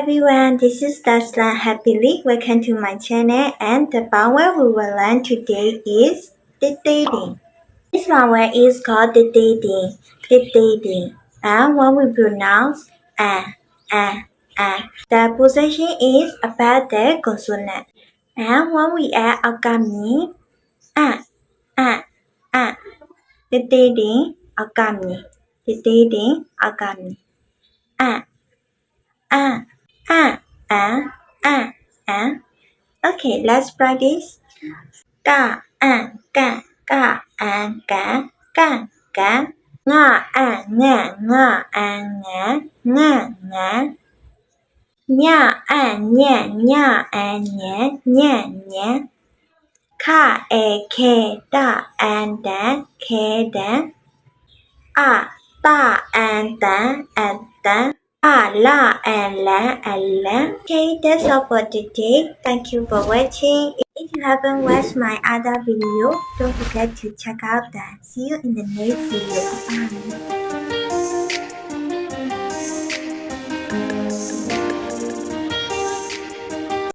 everyone, this is Dasla Happily. Welcome to my channel, and the vowel we will learn today is the dating. This vowel is called the dating, and when we pronounce a. The position is about the consonant, and when we add agami, a, the dating agami, a. Ah, ah, ah, ah, ah. Okay, let's practice. Ka, ka, ka, ka, ka, ka. Nga, nga, nga, nga, nga, nga. Nya, nya, nya, nya, nya, nya. Ka, ke, da, da, ke, da. A, ta, da. La and la. Okay, that's all for today. Thank you for watching. If you haven't watched my other video, don't forget to check out that. See you in the next video. Bye.